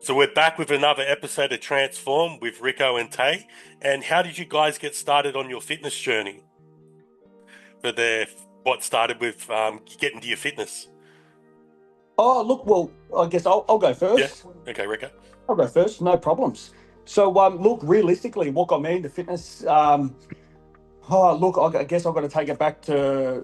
So we're back with another episode of Transform with Rico and Tay. And how did you guys get started on your fitness journey? For what started with getting to your fitness? Oh, look, well, I guess I'll go Yeah. first. Okay, Rico. I'll go first, no problems. So, look, realistically, what got me into fitness, look, I guess I've got to take it back to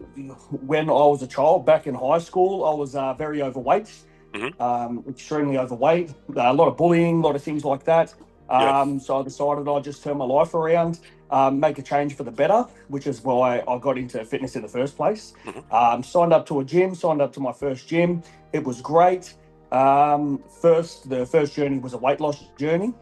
when I was a child, back in high school. I was very overweight, Mm-hmm. extremely overweight, a lot of bullying, a lot of things like that. Yep. So I decided I'd just turn my life around, make a change for the better, which is why I got into fitness in the first place. Mm-hmm. Signed up to a gym, signed up to my first gym. It was great. The first journey was a weight loss journey,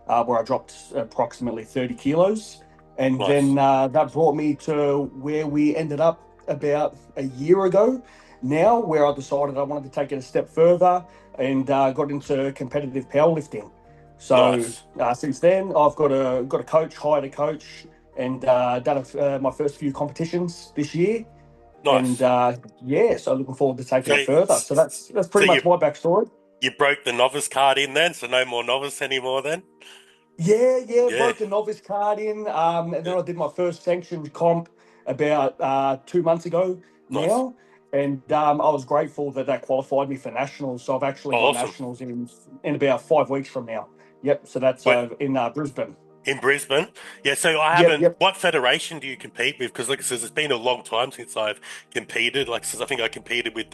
where I dropped approximately 30 kilos. And then Nice. that brought me to where we ended up about a year ago now, where I decided I wanted to take it a step further and got into competitive powerlifting. So Nice. since then, I've got a coach, hired a coach, and done my first few competitions this year. And Nice. yeah, so looking forward to taking So, it further. So that's so pretty much my backstory. you broke the novice card in then, so no more novice anymore then? Yeah, Yeah. broke the novice card in, and Yeah. then I did my first sanctioned comp about 2 months ago Nice. now, and I was grateful that that qualified me for nationals. So I've actually Oh, got awesome. nationals in about 5 weeks from now. Yep, so that's Wait, in Brisbane. in Brisbane? Yeah, so I Yep, haven't. yep. What federation do you compete with? Because, like I says, it's been a long time since I've competed. Like I says, I think I competed with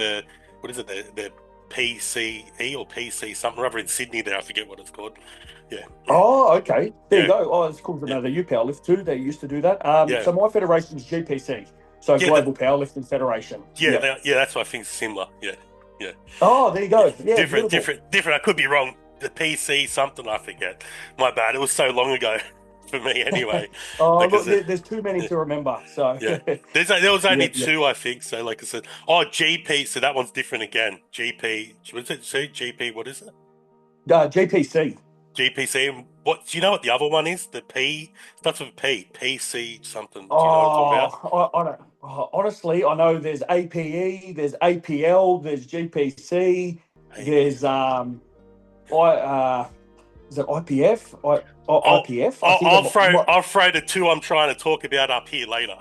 what is it, the PCE or PC something or other in Sydney there. I forget what it's called. Yeah, yeah, Oh, okay. There you yeah, go. Oh, it's cool to yeah, know that you powerlift too. They used to do that. yeah, So my federation is GPC, so yeah, Global Powerlifting Federation. Yep. yeah. That's what I think is similar. Yeah, yeah, Oh, there you yeah. go. Yeah, Different, beautiful. different, different. I could be wrong. The PC something I forget. My bad. It was so long ago for me anyway. Oh, Like I look, said. there's too many Yeah. to remember. So, Yeah. There was only yep, yep. two, I think. So, like I said, oh, GP. So that one's different again. GP. What is it? See, GP. What is it? GPC. GPC. And what do you know? What the other one is? The P starts with P. PC something. Do you know what I'm talking Oh, about? I don't. Honestly, I know there's APE, there's APL, there's GPC, there's AP. I is it IPF? I'll, IPF? I I'll, think I'll it throw might. I'll throw the two I'm trying to talk about up here later.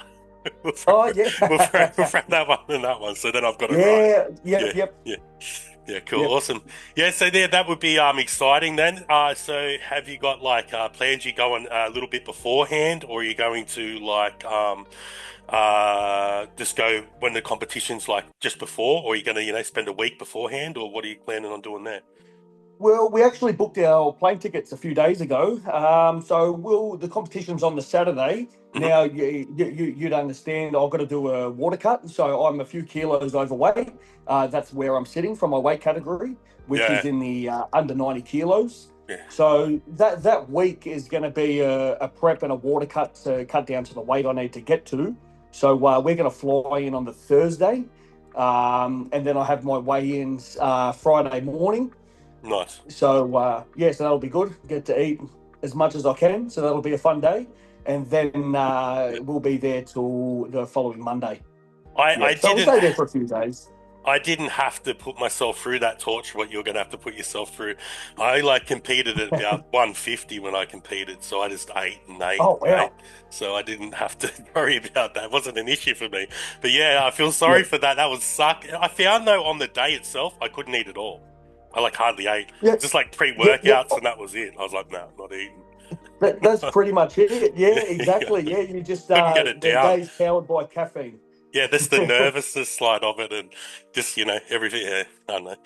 We'll throw, Oh yeah, we'll throw that one and that one. So then I've got it right. yeah, Yeah. yep, yep, Yeah. Yeah, cool, yep. awesome. Yeah, so there, that would be exciting then. So have you got like plans? You going a little bit beforehand, or are you going to like just go when the competition's like just before, or are you going to spend a week beforehand, or what are you planning on doing there? Well, we actually booked our plane tickets a few days ago. So the competition's on the Saturday. Hmm. Now, you'd understand I've got to do a water cut. So I'm a few kilos overweight. That's where I'm sitting from my weight category, which is Yeah, in the under 90 kilos. yeah, So that week is going to be a prep and a water cut to cut down to the weight I need to get to. So we're going to fly in on the Thursday. And then I have my weigh-ins Friday morning. nice. So yeah, so that'll be good. Get to eat as much as I can. So that'll be a fun day, and then Yeah. we'll be there till the following Monday. I Yep. So we'll didn't. stay there for a few days. I didn't have to put myself through that torture, what you're going to have to put yourself through. I like competed at about 150 when I competed, so I just ate and ate Oh and ate. wow. So I didn't have to worry about that. It wasn't an issue for me. But yeah, I feel sorry Yep. for that. That would suck. I found though on the day itself, I couldn't eat at all. I like hardly ate. Yep. Just like Yep. pre-workouts and that was it. I was like, no, not eating. That's pretty much it. Yeah, Yeah, exactly. Yeah, you just couldn't get it the down. day's powered by caffeine. Yeah, that's the nervousness slide of it, and just everything. Yeah, I don't know.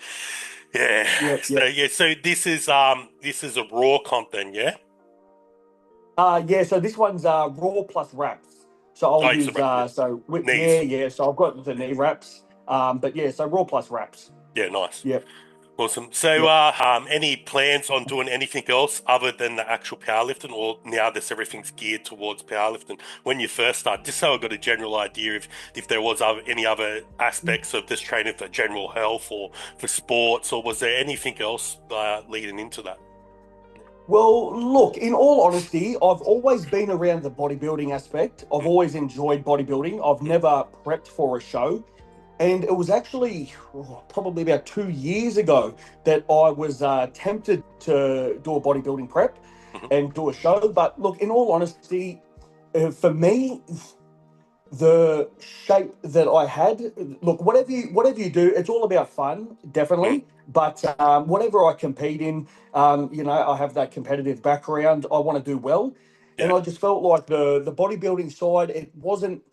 Yeah. Yep. So Yep. yeah, so this is a raw comp then, yeah. Yeah. So this one's raw plus wraps. So Oh, I'll it's a use yeah. yeah, Knees. yeah. So I've got the knee wraps. But yeah, so raw plus wraps. Yeah, nice, Yep. awesome. So, Yep. any plans on doing anything else other than the actual powerlifting, or now this everything's geared towards powerlifting? When you first start, just so I got a general idea if there was any other aspects of this training for general health or for sports, or was there anything else leading into that? Well, look, in all honesty, I've always been around the bodybuilding aspect. I've Mm, always enjoyed bodybuilding. I've mm, never prepped for a show. And it was actually probably about 2 years ago that I was tempted to do a bodybuilding prep and do a show. But look, in all honesty, for me, the shape that I had, look, whatever you do, it's all about fun, definitely. But whatever I compete in, I have that competitive background. I want to do well, and I just felt like the bodybuilding side, it wasn't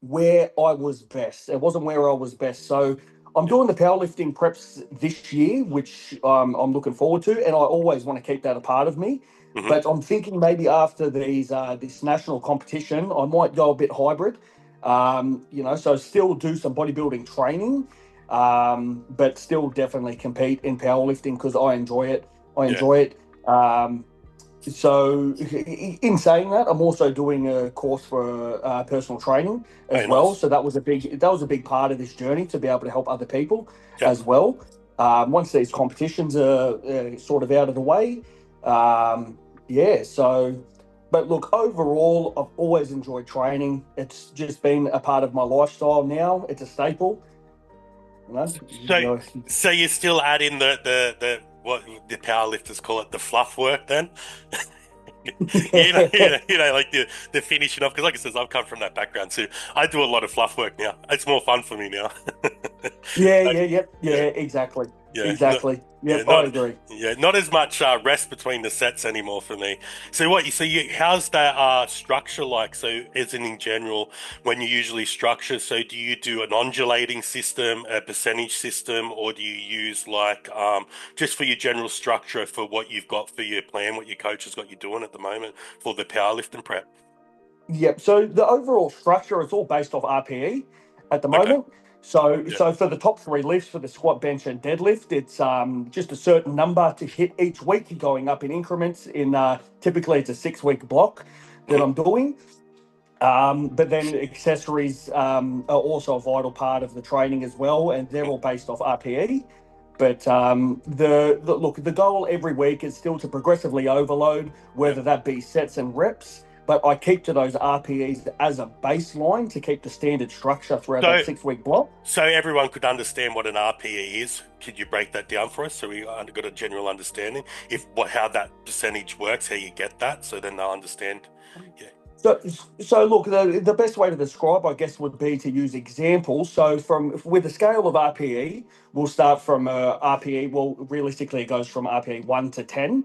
where I was best. It wasn't where I was best. So I'm doing the powerlifting preps this year, which I'm looking forward to, and I always want to keep that a part of me. But I'm thinking maybe after this national competition, I might go a bit hybrid. So still do some bodybuilding training, but still definitely compete in powerlifting because I enjoy it. So in saying that, I'm also doing a course for personal training as well. Nice. So that was a big part of this journey to be able to help other people as well. Once these competitions are sort of out of the way, So, but look, overall, I've always enjoyed training. It's just been a part of my lifestyle now. It's a staple. So you still add in the what the powerlifters call it, the fluff work then? Like the finishing off. Because like I said, I've come from that background too. I do a lot of fluff work now. It's more fun for me now. Exactly. Yeah, Exactly. yeah, Yep, I agree. not as much rest between the sets anymore for me. So how's that structure like? So as in general, when you usually structure, so do you do an undulating system, a percentage system, or do you use like just for your general structure for what you've got for your plan, what your coach has got you doing at the moment for the powerlifting prep? Yep. So the overall structure is all based off RPE at the Okay. moment. So, Yeah. so for the top three lifts for the squat, bench, and deadlift, it's just a certain number to hit each week, going up in increments. Typically it's a 6-week block that I'm doing. But then accessories are also a vital part of the training as well, and they're all based off RPE. But the goal every week is still to progressively overload, whether that be sets and reps. But I keep to those RPEs as a baseline to keep the standard structure throughout that So 6-week block. So everyone could understand what an RPE is. Could you break that down for us so we got a general understanding how that percentage works, how you get that, so then they'll understand? Yeah. So look, the best way to describe, I guess, would be to use examples. So with a scale of RPE, we'll start from RPE. Well, realistically, it goes from RPE 1 to 10.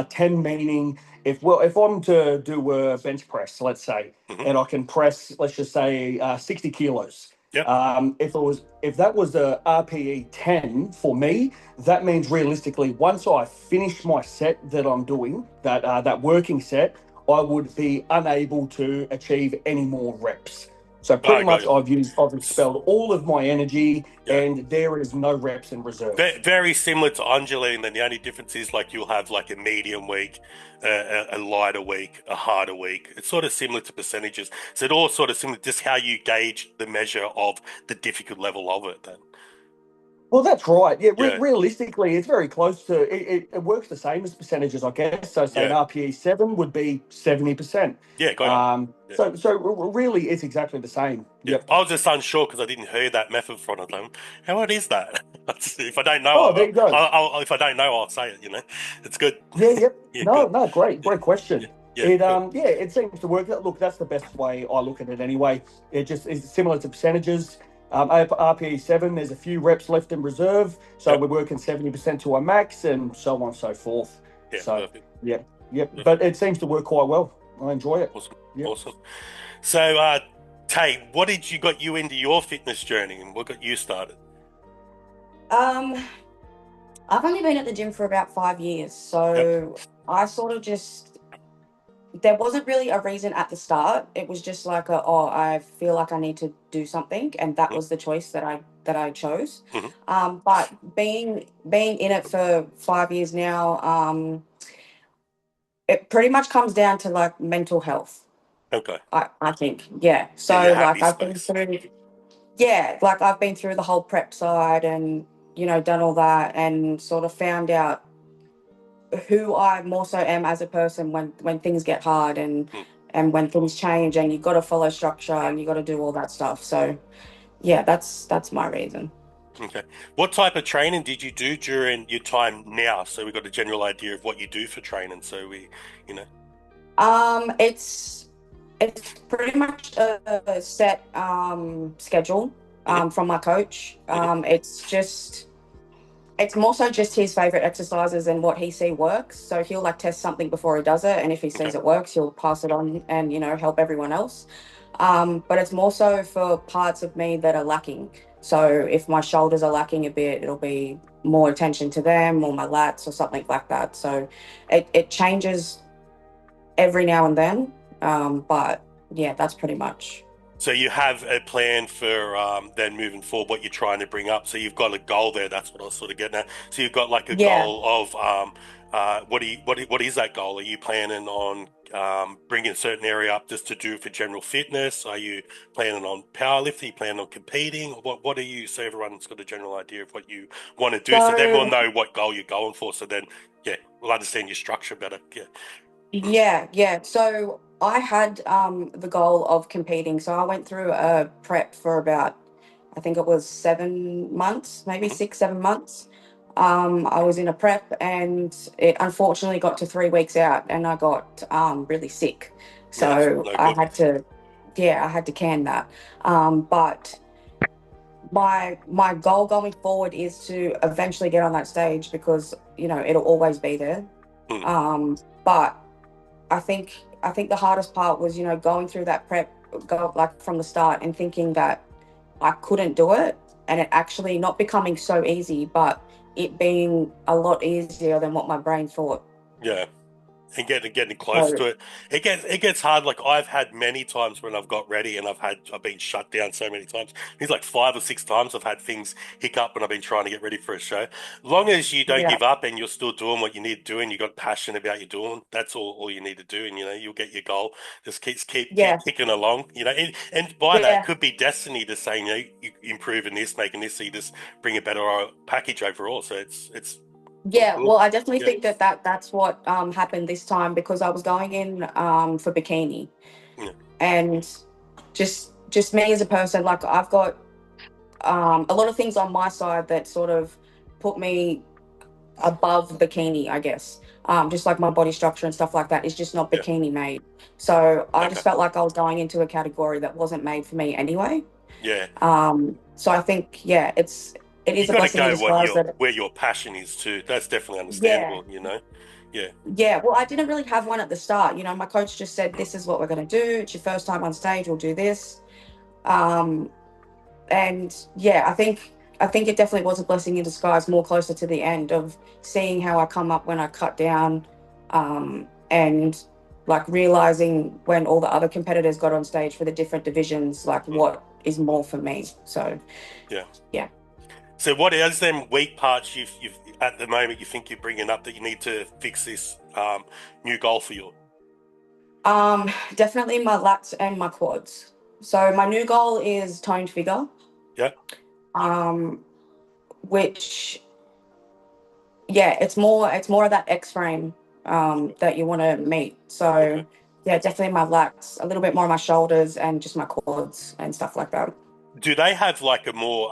10 meaning if I'm to do a bench press, let's say, and I can press, let's just say, 60 kilos. Yep. If that was a RPE 10 for me, that means realistically, once I finish my set that I'm doing, that working set, I would be unable to achieve any more reps. So pretty much I've expelled all of my energy, and there is no reps in reserve. Very similar to undulating, then the only difference is like you'll have like a medium week, a lighter week, a harder week. It's sort of similar to percentages. So it's all sort of similar, just how you gauge the measure of the difficult level of it then. Well, that's right. Yeah, realistically, it's very close to it works the same as percentages, I guess. So, say an RPE 7 would be 70%. Yeah, got it. So really, it's exactly the same. Yeah. Yep. I was just unsure because I didn't hear that method from them. What is that? If I don't know, Oh, there you go. if I don't know, I'll say it. It's good. Yep. Yeah, no, good. no, great question. Yeah, it seems to work. Look, that's the best way I look at it anyway. It just is similar to percentages. RPE 7, there's a few reps left in reserve, so we're working 70% to our max, and so on and so forth. Yeah, perfect. Yep. But it seems to work quite well. I enjoy it. Awesome. So, Tay, what got you into your fitness journey, and what got you started? I've only been at the gym for about 5 years, so I sort of there wasn't really a reason at the start. It was just like I feel like I need to do something, and that was the choice that I chose. But being in it for 5 years now, it pretty much comes down to like mental health. Okay. I think, yeah. So like I've been through the whole prep side and done all that and sort of found out who I more so am as a person when things get hard and when things change and you've got to follow structure and you've got to do all that stuff. So yeah, that's my reason. Okay. What type of training did you do during your time now? So we got a general idea of what you do for training. So we, you know. It's pretty much a set schedule Hmm. from my coach. Hmm. It's more so just his favorite exercises and what he see works. So he'll like test something before he does it, and if he Okay. sees it works, he'll pass it on and help everyone else. But it's more so for parts of me that are lacking. So if my shoulders are lacking a bit, it'll be more attention to them, or my lats or something like that. So it changes every now and then. But yeah, that's pretty much. So you have a plan for then moving forward, what you're trying to bring up. So you've got a goal there. That's what I was sort of getting at. So you've got like a Yeah. goal of what is that goal? Are you planning on bringing a certain area up just to do for general fitness? Are you planning on powerlifting? Are you planning on competing? What are you? So everyone's got a general idea of what you want to do. So then we'll So know what goal you're going for. So then, yeah, we'll understand your structure better. Yeah. yeah. So I had the goal of competing. So I went through a prep for about, I think it was 7 months, maybe Mhm. 6, 7 months. I was in a prep, and it unfortunately got to 3 weeks out, and I got really sick. Yeah, that's So no good. I had to can that. But my goal going forward is to eventually get on that stage, because it'll always be there. Mm. But I think the hardest part was, going through that prep, go like from the start, and thinking that I couldn't do it, and it actually not becoming so easy, but it being a lot easier than what my brain thought. Yeah. And getting close So to it. It gets hard. Like I've had many times when I've got ready and I've been shut down so many times. It's like 5 or 6 times I've had things hiccup when I've been trying to get ready for a show. Long as you don't yeah, give up and you're still doing what you need to do and you got passion about you doing, that's all you need to do. And you'll get your goal. Just keep yeah, ticking along. And by that yeah, could be destiny to say, you improving this, making this, so you just bring a better package overall. So it's all yeah. good. Well, I definitely Yeah. think that's what happened this time, because I was going in for bikini, Yeah. and just me as a person, like I've got a lot of things on my side that sort of put me above bikini, I guess. Just like my body structure and stuff like that is just not Yeah. bikini made. So I just Okay. felt like I was going into a category that wasn't made for me anyway. Yeah. So I think, yeah, it You is a got to blessing in go disguise that, where your passion is too. That's definitely yeah, understandable. Yeah. yeah. Well, I didn't really have one at the start. My coach just said, "This is what we're going to do. It's your first time on stage. We'll do this." Um, and yeah, I think it definitely was a blessing in disguise, more closer to the end, of seeing how I come up when I cut down, and like realizing when all the other competitors got on stage for the different divisions, like Mm. what is more for me. So Yeah. yeah. So what is them weak parts you've at the moment you think you're bringing up that you need to fix this new goal for you? Definitely my lats and my quads. So my new goal is toned figure, Yeah. um, which, yeah, it's more of that X frame that you want to meet. Okay. So yeah, definitely my lats, a little bit more of my shoulders, and just my quads and stuff like that. Do they have like a more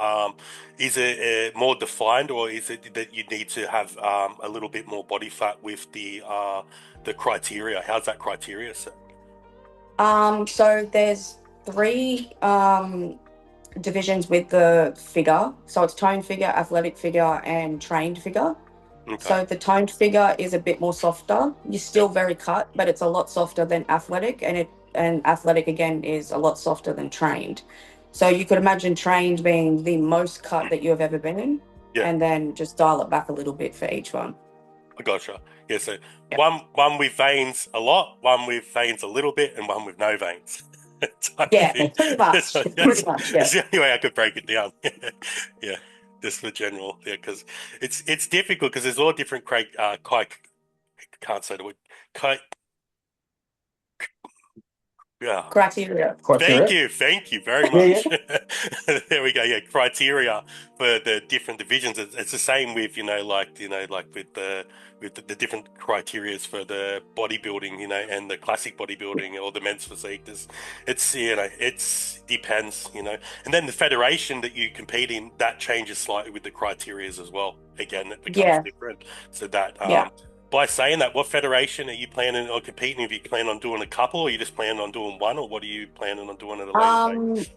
is it more defined, or is it that you need to have a little bit more body fat with the criteria? How's that criteria set? So there's three divisions with the figure. So it's toned figure, athletic figure, and trained figure. Okay. So the toned figure is a bit more softer. You're Yeah. still very cut, but it's a lot softer than athletic, and athletic again is a lot softer than trained. So you could imagine trained being the most cut that you have ever been in, Yeah. and then just dial it back a little bit for each one. I gotcha. Yeah, so Yeah, one with veins a lot, one with veins a little bit, and one with no veins. Type of yeah, thing. pretty much, So pretty much, yeah. that's the only way I could break it down. Yeah, just for general. Yeah, because it's difficult because there's all different can't say the word. Cri- Yeah. Criteria. Thank you very Yeah, yeah. much. There we go. Yeah, criteria for the different divisions. It's the same with like with the different criterias for the bodybuilding, and the classic bodybuilding or the men's physique. It's it's depends, and then the federation that you compete in, that changes slightly with the criterias as well. Again, it becomes Yeah. different. So that Yeah. by saying that, what federation are you planning on competing? If you plan on doing a couple, or you just planning on doing one, or what are you planning on doing at a later date?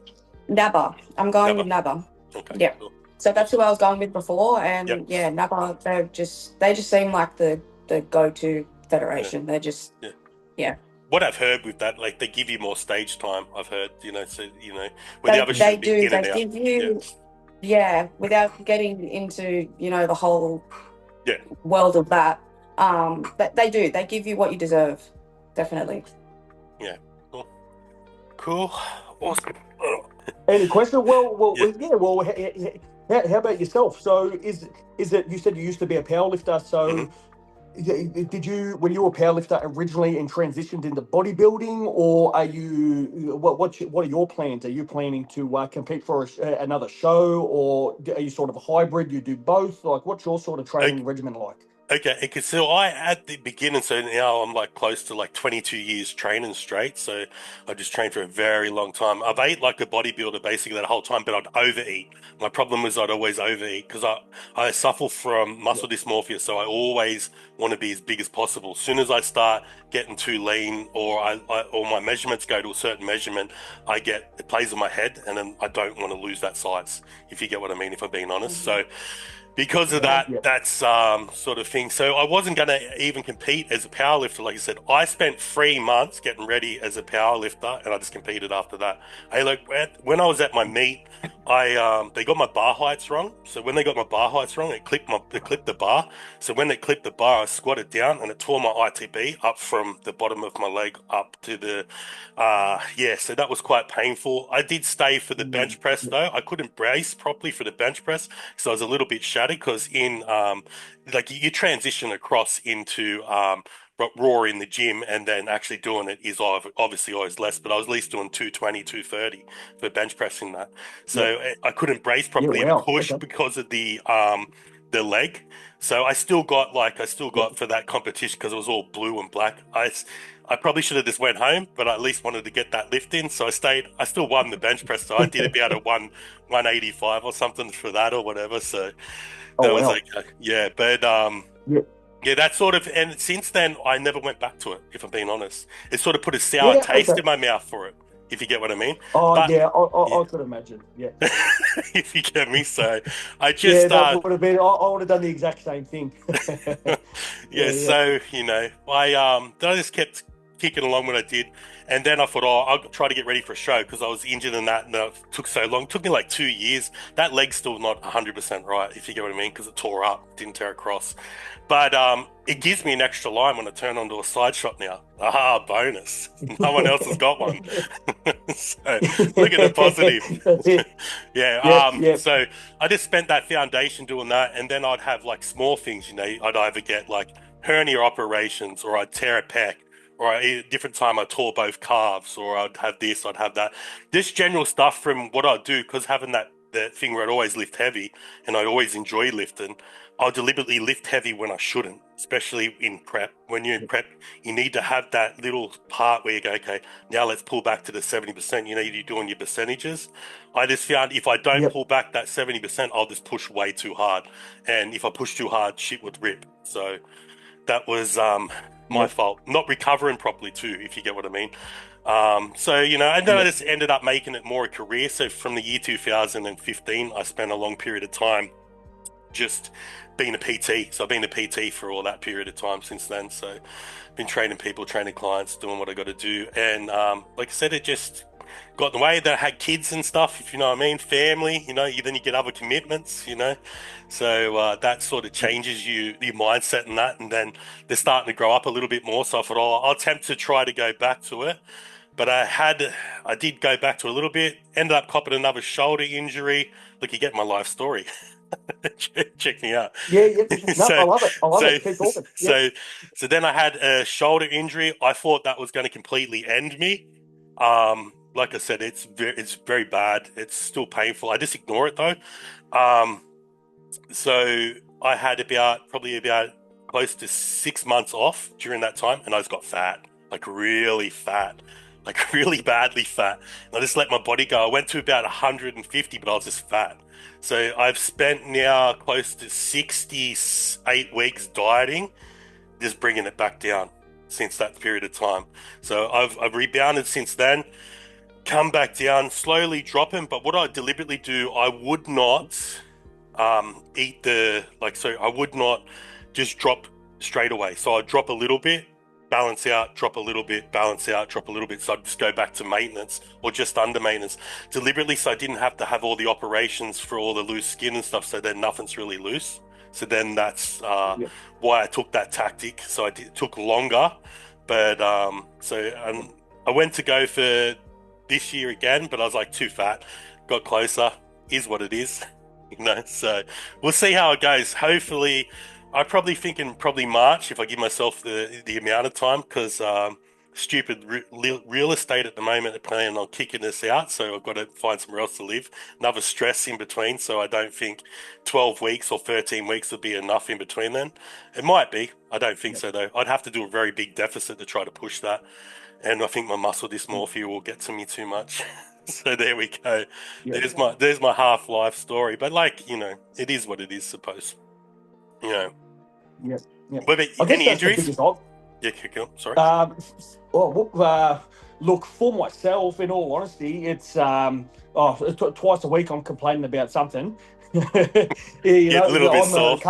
NABA. I'm going Never. with NABA. Okay. Yeah. Cool. So that's who Awesome. I was going with before, Yeah. and yeah, NABA. They just seem like the go-to Yeah. federation. They're just Yeah. yeah. What I've heard with that, like they give you more stage time. I've heard, so where the others They should be do. in They and out. give Yeah. you without getting into the whole Yeah. world of that. But they do. They give you what you deserve. Definitely. Yeah. Cool. Awesome. Any question? Well, Yeah. yeah. Well, how about yourself? So, is it? You said you used to be a powerlifter. So, did you, when you were a powerlifter originally and transitioned into bodybuilding, or are you? What are your plans? Are you planning to compete for another show, or are you sort of a hybrid? You do both. Like, what's your sort of Okay. training regimen like? Okay, so I at the beginning, so now I'm like close to like 22 years training straight. So I just trained for a very long time. I've ate like a bodybuilder basically that whole time, but I'd overeat. My problem was I'd always overeat because I suffer from muscle dysmorphia, so I always want to be as big as possible. As soon as I start getting too lean, or or my measurements go to a certain measurement, it plays in my head, and then I don't want to lose that size. If you get what I mean, if I'm being honest. So because of that, Yeah. that's sort of thing. So I wasn't going to even compete as a powerlifter. Like I said, I spent 3 months getting ready as a powerlifter, and I just competed after that. When I was at my meet, they got my bar heights wrong. So when they got my bar heights wrong, it clipped the bar. So when it clipped the bar, I squatted down, and it tore my ITB up from the bottom of my leg up to the so that was quite painful. I did stay for the bench press though. I couldn't brace properly for the bench press because I was a little bit shattered because in like you transition across into raw in the gym, and then actually doing it is obviously always less, but I was at least doing 220, 230 for bench pressing that. Yeah. So I couldn't brace Yeah. properly and Wow. push Okay. because of the leg. So I still Yeah. got for that competition because it was all blue and black. I probably should have just went home, but I at least wanted to get that lift in. So I stayed. I still won the bench press. So I did about a 185 or something for that or whatever. So Oh that was wow. okay. Yeah, but Yeah. yeah, that sort of. And since then, I never went back to it. If I'm being honest, it sort of put a sour Yeah. taste Okay. in my mouth for it. If you get what I mean. Oh But yeah. yeah, I could imagine. Yeah. if you get me, so I Yeah. just That would have been. I would have done the exact same thing. yeah, Yeah. Yeah. so I just kept kicking along what I did, and then I thought, oh, I'll try to get ready for a show because I was injured and that took so long. It took me like 2 years. That leg's still not 100% right, if you get what I mean, because it tore up, didn't tear across. But it gives me an extra line when I turn onto a side shot now. Aha, bonus! No one else has got one. So look at the positive. That's it. Yeah. Yep. Yep. So I just spent that foundation doing that, and then I'd have like small things. I'd either get like hernia operations, or I'd tear a pec, or at a different time I tore both calves, or I'd have this, I'd have that. This general stuff from what I'd do, because having that thing where I'd always lift heavy, and I'd always enjoy lifting. I'll deliberately lift heavy when I shouldn't, especially in prep. When you're in prep, you need to have that little part where you go, okay, now let's pull back to the 70%. You're doing your percentages. I just found if I don't Yep. pull back that 70%, I'll just push way too hard. And if I push too hard, shit would rip. So that was my Yep. fault. Not recovering properly too, if you get what I mean. And then I Yep. just ended up making it more a career. So from the year 2015, I spent a long period of time just being a PT. So I've been a PT for all that period of time since then. So been training people, training clients, doing what I got to do. And like I said, it just got in the way that I had kids and stuff, if you know what I mean, family, then you get other commitments. So that sort of changes your mindset and that. And then they're starting to grow up a little bit more. So I thought, I'll attempt to try to go back to it. But I did go back to a little bit, ended up copping another shoulder injury. Look, you get my life story. Check me out. Yeah. Yep. No, I so, love it. I love so, it. Keep talking. Yep. so, so then I had a shoulder injury. I thought that was going to completely end me. Like I said, it's very bad. It's still painful. I just ignore it though. So I had probably about close to 6 months off during that time, and I just got fat, like really fat, like really badly fat. And I just let my body go. I went to about 150, but I was just fat. So I've spent now close to 68 weeks dieting, just bringing it back down since that period of time. So I've rebounded since then, come back down, slowly dropping. But what I deliberately do, I would not eat so I would not just drop straight away. So I'd drop a little bit, balance out, drop a little bit, balance out, drop a little bit. So I'd just go back to maintenance or just under maintenance deliberately, so I didn't have to have all the operations for all the loose skin and stuff, so then nothing's really loose. So then that's why I took that tactic. So it took longer, but I went to go for this year again, but I was like too fat, got closer, is what it is. So we'll see how it goes. Hopefully, I'm probably thinking March if I give myself the amount of time, because stupid real estate at the moment are planning on kicking us out, so I've got to find somewhere else to live. Another stress in between, so I don't think 12 weeks or 13 weeks will be enough in between then. It might be. I don't think so though. I'd have to do a very big deficit to try to push that, and I think my muscle dysmorphia will get to me too much. So there we go. There's my half-life story. But it is what it is, suppose. Yeah. What about any injuries? Yeah, cool. Sorry. Look, for myself, in all honesty, it's twice a week I'm complaining about something. A little bit soft.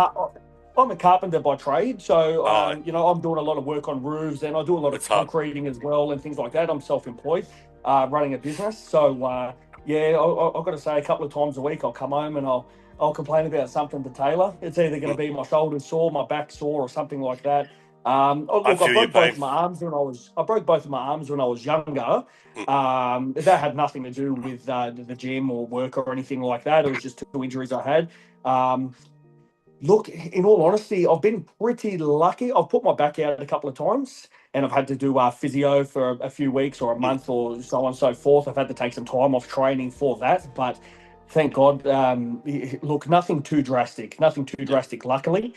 I'm a carpenter by trade, so I'm doing a lot of work on roofs, and I do a lot of concreting as well and things like that. I'm self-employed, running a business, so I've got to say, a couple of times a week I'll come home and I'll complain about something to Taylor. It's either going to be my shoulder sore, my back sore, or something like that. I broke both of my arms when I was younger. That had nothing to do with the gym or work or anything like that. It was just 2 injuries I had. Look, in all honesty, I've been pretty lucky. I've put my back out a couple of times, and I've had to do physio for a few weeks or a month or so on and so forth. I've had to take some time off training for that, but thank God. Look, nothing too drastic, luckily.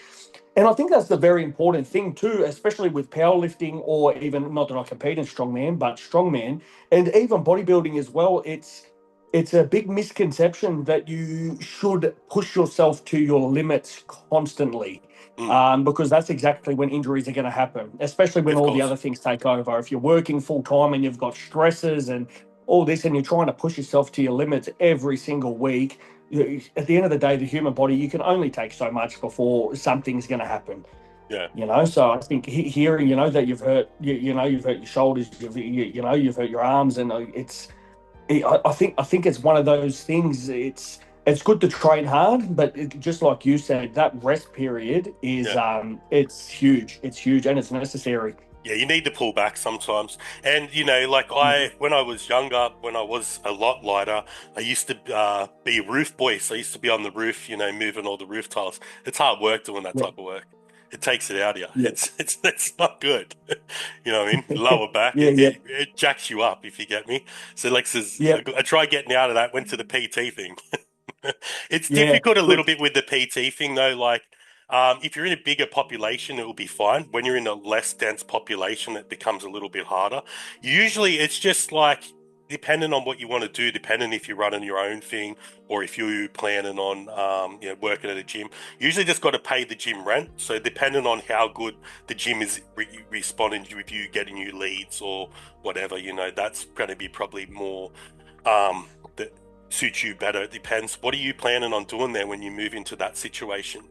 And I think that's the very important thing too, especially with powerlifting, or even, not that I compete in strongman, but strongman, and even bodybuilding as well. It's a big misconception that you should push yourself to your limits constantly, because that's exactly when injuries are going to happen, especially when all the other things take over. If you're working full time and you've got stresses and all this, and you're trying to push yourself to your limits every single week, at the end of the day, the human body, you can only take so much before something's going to happen. Yeah. So I think hearing, that you've hurt, you've hurt your shoulders, you've hurt your arms, and I think it's one of those things. It's good to train hard, but just like you said, that rest period is it's huge. It's huge, and it's necessary. Yeah, you need to pull back sometimes. And, when I was younger, when I was a lot lighter, I used to be a roof boy. So I used to be on the roof, moving all the roof tiles. It's hard work doing that type of work. It takes it out of you. Yeah. It's not good. You know what I mean? Lower back. It jacks you up, if you get me. So Lex says, I tried getting out of that, went to the PT thing. It's difficult a little bit with the PT thing, though. If you're in a bigger population, it will be fine. When you're in a less dense population, it becomes a little bit harder. Usually, it's just depending on what you want to do, depending if you're running your own thing or if you're planning on, working at a gym. Usually, just got to pay the gym rent. So, depending on how good the gym is responding with you, getting you leads or whatever, that's going to be probably more that suits you better. It depends. What are you planning on doing there when you move into that situation?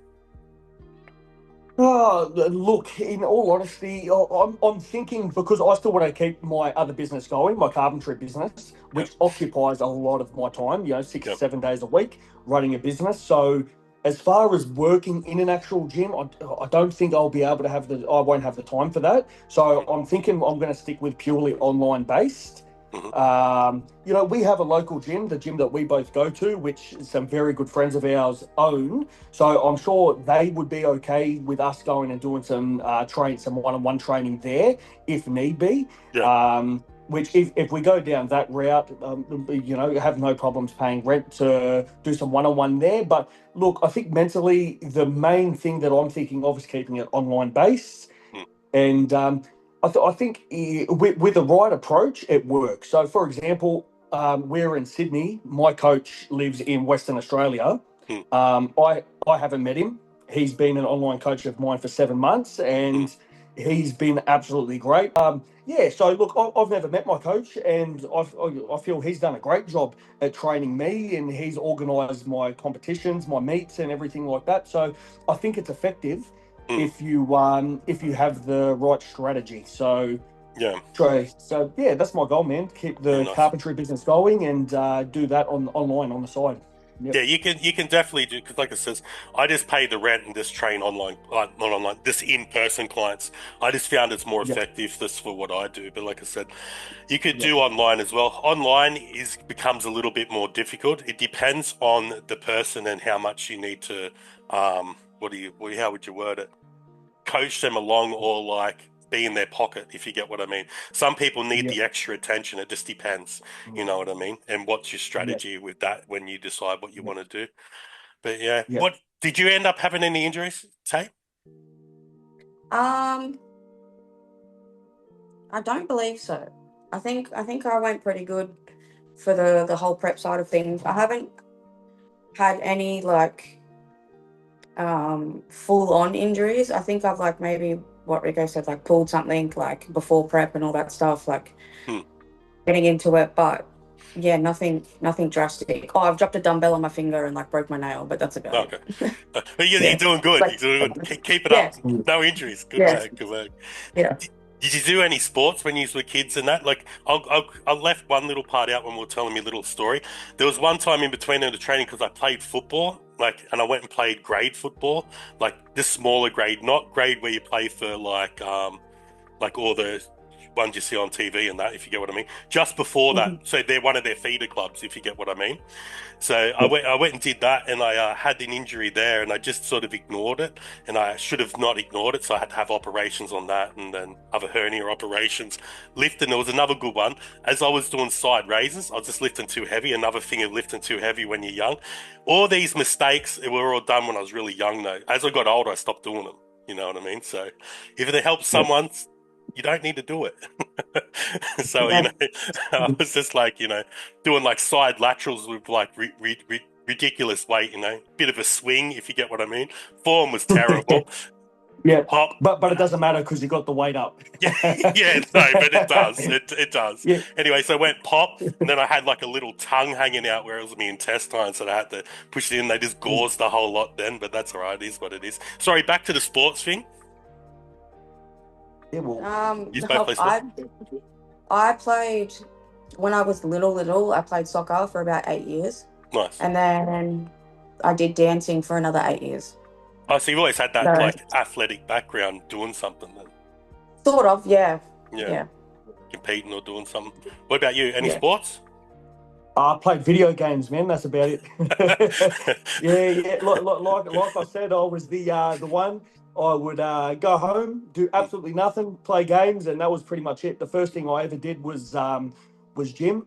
Look, in all honesty, I'm thinking, because I still want to keep my other business going, my carpentry business, which occupies a lot of my time, 6 or 7 days a week running a business. So as far as working in an actual gym, I don't think I'll be able to I won't have the time for that. So I'm thinking I'm going to stick with purely online based. We have a local gym, the gym that we both go to, which some very good friends of ours own. So I'm sure they would be okay with us going and doing some one-on-one training there if need be. which if we go down that route, have no problems paying rent to do some one-on-one there. But look, I think mentally the main thing that I'm thinking of is keeping it online based. Mm. And I think with the right approach, it works. So, for example, we're in Sydney. My coach lives in Western Australia. I haven't met him. He's been an online coach of mine for 7 months, and he's been absolutely great. So look, I've never met my coach, and I feel he's done a great job at training me, and he's organised my competitions, my meets, and everything like that. So I think it's effective if you have the right strategy. So Yeah. So yeah, that's my goal, man. Keep the carpentry business going and do that online on the side. Yep. Yeah, you can definitely do, because like it says, I just pay the rent and just train online, not online, just in-person clients. I just found it's more effective this for what I do. But like I said, you could do online as well. Online becomes a little bit more difficult. It depends on the person and how much you need to, how would you word it? Coach them along, or like be in their pocket, if you get what I mean. Some people need the extra attention. It just depends, you know what I mean? And what's your strategy with that when you decide what you want to do? But what did you end up having any injuries, Tay? I don't believe so. I think I went pretty good for the whole prep side of things. I haven't had any like full on injuries. I think I've like maybe what Rico said, like pulled something like before prep and all that stuff, like getting into it, but yeah, nothing drastic. Oh, I've dropped a dumbbell on my finger and like broke my nail, but that's about it. But you're doing good. Like, you're doing good. Keep it up. No injuries. Good work. Good work. Yeah. Did you do any sports when you were kids and that? Like, I left one little part out when we were telling me a little story. There was one time in between the training because I played football, and I went and played grade football, like this smaller grade, not grade where you play for like all the ones you see on TV and that, if you get what I mean. Just before that, so they're one of their feeder clubs, if you get what I mean. So I went and did that, and I had an injury there, and I just sort of ignored it, and I should have not ignored it, so I had to have operations on that, and then other hernia operations. Lifting, there was another good one. As I was doing side raises, I was just lifting too heavy. Another thing of lifting too heavy when you're young. All these mistakes were all done when I was really young, though. As I got older, I stopped doing them. You know what I mean? So if it helps someone, you don't need to do it. So, I was just like, doing like side laterals with like ridiculous weight, bit of a swing, if you get what I mean. Form was terrible. Pop. But it doesn't matter because you got the weight up. No, but it does. It does. Yeah. Anyway, so I went pop, and then I had like a little tongue hanging out where it was my intestines, so I had to push it in. They just gauzed the whole lot then, but that's all right. It is what it is. Sorry, back to the sports thing. Yeah, well, I played when I was little. I played soccer for about 8 years. Nice. And then I did dancing for another 8 years. Oh, so you've always had that like athletic background, doing something then? Sort of, yeah. Competing or doing something. What about you? Any sports? I played video games, man. That's about it. Like I said, I was the one. I would go home, do absolutely nothing, play games, and that was pretty much it. The first thing I ever did was gym.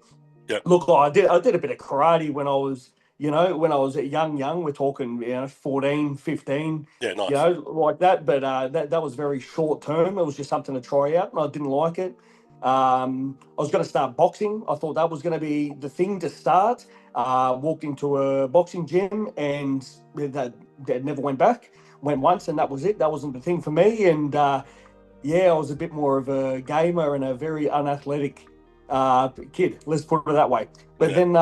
Yep. Look, I did a bit of karate when I was, young. We're talking, 14, 15. Yeah, nice. Like that. But that was very short term. It was just something to try out, and I didn't like it. I was going to start boxing. I thought that was going to be the thing to start. Walked into a boxing gym, and that never went back. Went once, and that was it. That wasn't the thing for me. And I was a bit more of a gamer and a very unathletic kid. Let's put it that way. But then,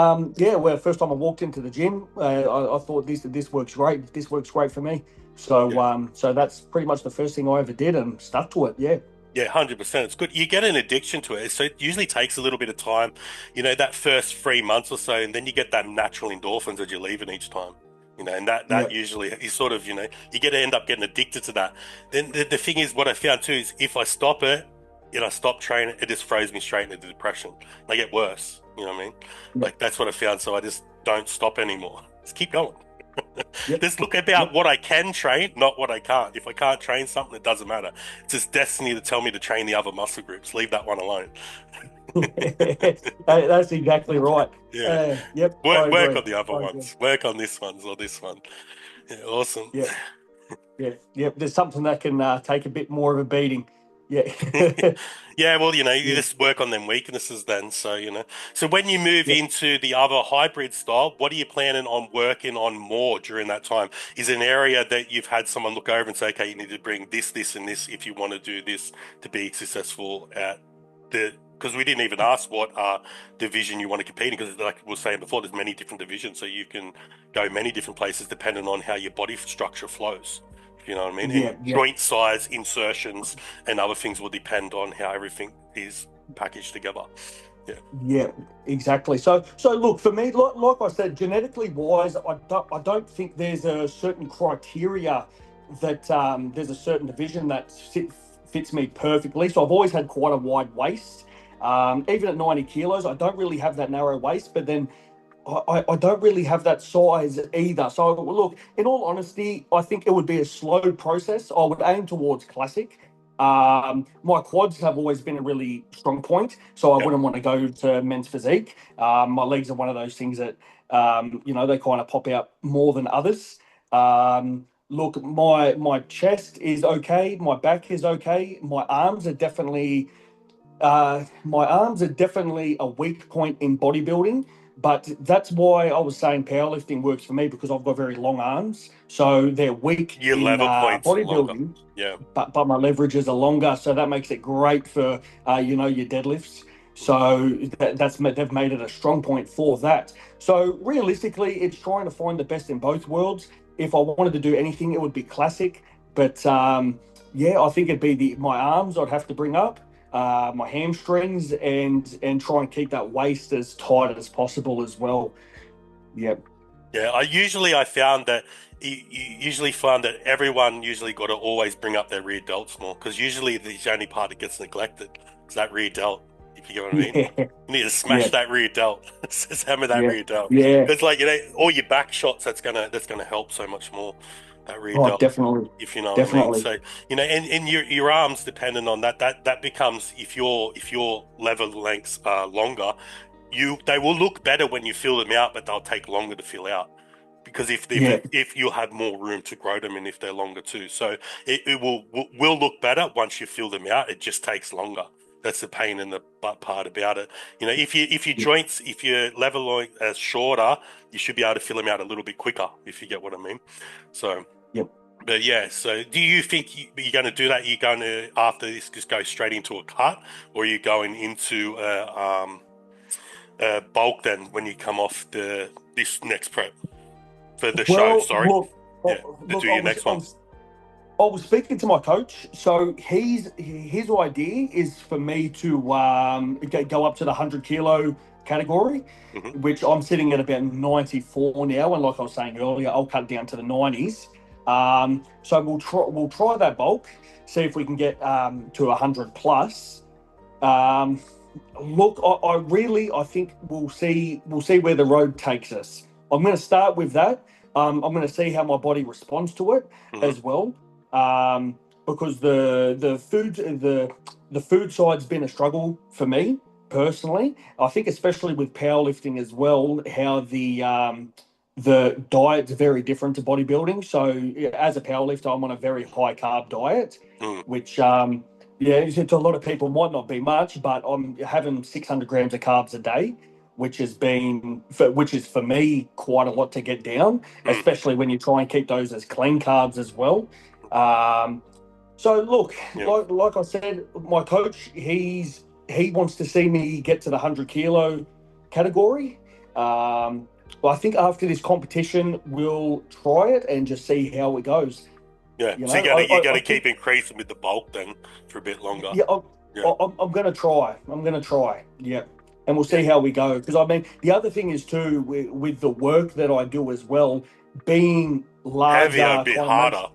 first time I walked into the gym, I thought this works great. This works great for me. So so that's pretty much the first thing I ever did, and stuck to it. Yeah. Yeah, 100%. It's good. You get an addiction to it. So it usually takes a little bit of time, that first 3 months or so, and then you get that natural endorphins as you're leaving each time. And that usually is sort of, you get to end up getting addicted to that. Then the thing is, what I found too is if I stop it, I stop training, it just throws me straight into depression. I get worse. You know what I mean? Like that's what I found. So I just don't stop anymore. Just keep going. Just look about what I can train, not what I can't. If I can't train something, it doesn't matter. It's just destiny to tell me to train the other muscle groups. Leave that one alone. That's exactly right. Yeah. Yep, I Work agree. on the other I agree. ones. Work on this ones or this one. Yeah, awesome. Yep, yep. There's something that can take a bit more of a beating. Yeah. Yeah, well, you Yeah. just work on them weaknesses then. So. So when you move Yep. into the other hybrid style, what are you planning on working on more during that time? Is it an area that you've had someone look over and say, okay, you need to bring this, this, and this if you want to do this to be successful at because we didn't even ask what division you want to compete in, because like we were saying before, there's many different divisions, so you can go many different places depending on how your body structure flows. If you know what I mean? And Yeah. Yeah. joint size, insertions, and other things will depend on how everything is packaged together. Yeah. Yeah, exactly. So look, for me, like I said, genetically wise, I don't think there's a certain criteria that there's a certain division that fits me perfectly. So I've always had quite a wide waist. Even at 90 kilos, I don't really have that narrow waist, but then I don't really have that size either. So look, in all honesty, I think it would be a slow process. I would aim towards classic. My quads have always been a really strong point, so I Yep. wouldn't want to go to men's physique. My legs are one of those things that they kind of pop out more than others. Look, my chest is okay, my back is okay, my arms are definitely a weak point in bodybuilding, but that's why I was saying powerlifting works for me, because I've got very long arms, so they're weak Your in lever points are longer. bodybuilding, Yeah. but my leverages are longer, so that makes it great for your deadlifts. So they've made it a strong point for that. So realistically, it's trying to find the best in both worlds. If I wanted to do anything, it would be classic, but yeah, I think it'd be my arms I'd have to bring up, my hamstrings, and try and keep that waist as tight as possible as well. Yep. Yeah, I found that you usually find that everyone usually got to always bring up their rear delts more, because usually the only part that gets neglected is that rear delt. If you get what I mean, Yeah. you need to smash Yeah. that rear delt, just hammer that Yeah. rear delt. Yeah. It's like all your back shots. That's gonna help so much more, that rear Oh, delt. definitely. If you know what I mean. Definitely. So and your arms, depending on that becomes, if your lever lengths are longer, they will look better when you fill them out, but they'll take longer to fill out, because Yeah. if you have more room to grow them, and if they're longer too, so it will look better once you fill them out. It just takes longer. That's the pain in the butt part about it. If your lever length is shorter, you should be able to fill them out a little bit quicker, if you get what I mean. So. Yep. But yeah, so do you think you're going to do that? You're going to, after this, just go straight into a cut, or are you going into bulk then when you come off this next prep for the show? Well, Sorry, yeah, to look, do your next one. I was speaking to my coach. So his idea is for me to go up to the 100 kilo category, Hmm. which I'm sitting at about 94 now. And like I was saying earlier, I'll cut down to the 90s. So we'll try that bulk, see if we can get to 100 plus. Um, Look, I think we'll see where the road takes us. I'm going to start with that. I'm going to see how my body responds to it Hmm. as well, because the food side's been a struggle for me personally. I think especially with powerlifting as well, how the diet's very different to bodybuilding. So yeah, as a powerlifter, I'm on a very high carb diet, Mm. which yeah, to a lot of people might not be much, but I'm having 600 grams of carbs a day, which is for me quite a lot to get down, Mm. especially when you try and keep those as clean carbs as well. So look, Yeah. like I said, my coach, he wants to see me get to the 100 kilo category. But I think after this competition, we'll try it and just see how it goes. Yeah. You So know, you're I gonna think keep increasing with the bulk then for a bit longer. yeah, Yeah. I'm going to try. I'm going to try. Yeah. And we'll Yeah. see how we go. Because I mean, the other thing is too, with the work that I do as well, being Heavier, a larger bit kind of makes harder.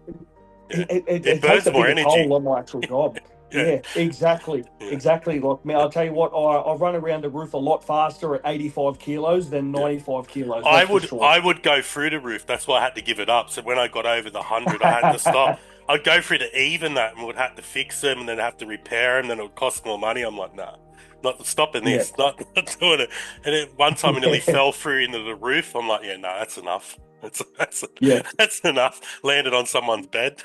Yeah. it It takes burns a more bigger energy. toll on my actual job. Yeah. Yeah, exactly. Yeah. Exactly. Like, man, I'll tell you what, I run around the roof a lot faster at 85 kilos than Yeah. 95 kilos, I that's for would sure. I would go through the roof. That's why I had to give it up. So when I got over the 100, I had to stop. I'd go through to even that and would have to fix them and then have to repair them. Then it would cost more money. I'm like, nah. not stopping Yeah. this, not doing it. And then one time I nearly fell through into the roof. I'm like, yeah, no, that's enough. Yeah. That's enough. Landed on someone's bed.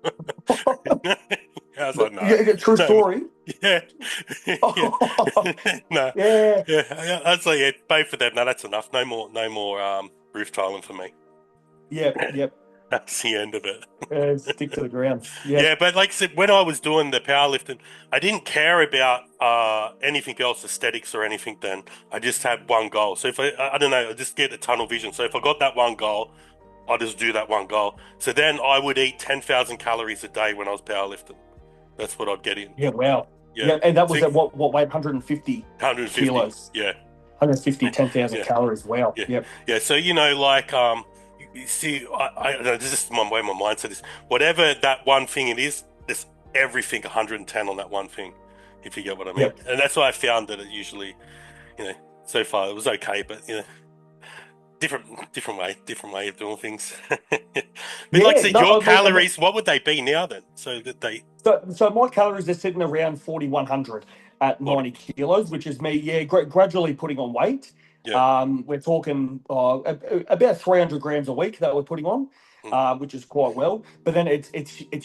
I was like, no, Yeah, true no, story. yeah, yeah, no, Yeah. yeah. I was like, yeah, both of them. No, that's enough. No more, roof tiling for me. Yep. That's the end of it. Stick to the ground. Yeah, Yep. but like I said, when I was doing the powerlifting, I didn't care about anything else, aesthetics or anything. Then I just had one goal. So if I don't know, I just get a tunnel vision. So if I got that one goal, I just do that one goal. So then I would eat 10,000 calories a day when I was powerlifting. That's what I'd get in. Yeah. Wow. Yeah, Yeah. And that was so, at what weight? 150 150. kilos. Yeah, 150, 10,000 yeah, calories. Wow. yeah, Yep. yeah. So like you see, I don't know, this is my way my mindset is. Whatever that one thing it is, there's everything 110 on that one thing, if you get what I mean. Yep. And that's why I found that it usually, so far it was okay, but different way of doing things. But like I Yeah. said, No, your I mean, calories, what would they be now then? So that they so my calories are sitting around 4,100 at 90 kilos, which is me, gradually putting on weight. yeah. We're talking about 300 grams a week that we're putting on, which is quite well. But then it's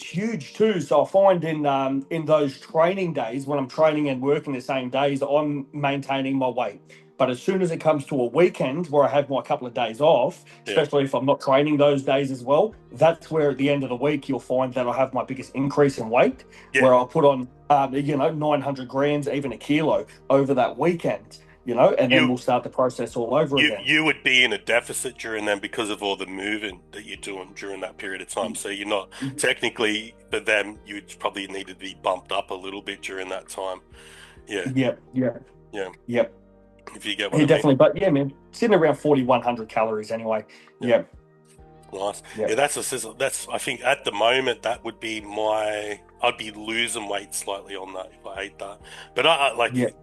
huge too. So I find in those training days when I'm training and working the same days, I'm maintaining my weight. But as soon as it comes to a weekend where I have my couple of days off, Yeah. especially if I'm not training those days as well, that's where at the end of the week you'll find that I have my biggest increase in weight, Yeah. where I'll put on 900 grams, even a kilo over that weekend. And then we'll start the process all over again. You would be in a deficit during them because of all the moving that you're doing during that period of time. So you're not technically, for them, you would probably need to be bumped up a little bit during that time. Yeah. Yep. If you get what Yeah, I definitely. mean. But yeah, man, sitting around 4,100 calories anyway. Yeah. Yep. Nice. Yep. Yeah, that's I think at the moment that would be I'd be losing weight slightly on that if I ate that. But I like it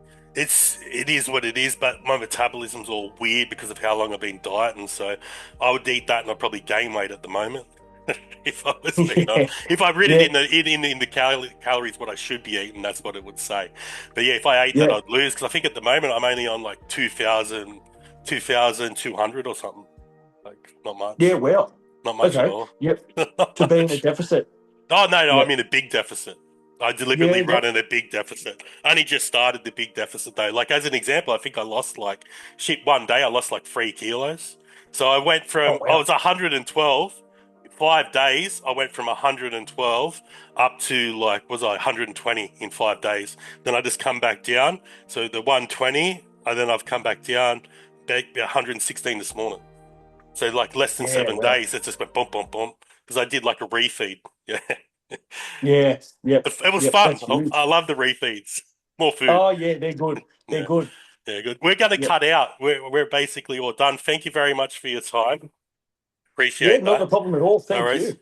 is what it is, but my metabolism's all weird because of how long I've been dieting. So I would eat that and I'd probably gain weight at the moment. If I was being honest. If I read it in the calories what I should be eating, that's what it would say. But yeah, if I ate that, I'd lose, because I think at the moment I'm only on like 2,200 or something. Like not much. Yeah, well. Not much at all. Yep. To be in a deficit. Oh no, I'm in a big deficit. I deliberately run in a big deficit. I only just started the big deficit though. Like as an example, I think I lost one day I lost like 3 kilos. So I went from I was 112. 5 days, I went from 112 up to 120 in 5 days. Then I just come back down. So the 120, and then I've come back down, back 116 this morning. So less than 7 days, it just went boom, boom, boom. Because I did like a refeed. Yeah. Yeah. Yep. It was fun. I love the refeeds. More food. Oh yeah, they're good. They're good. Yeah, good. We're going to cut out. We're basically all done. Thank you very much for your time. Appreciate that. Not a problem at all. Thank you.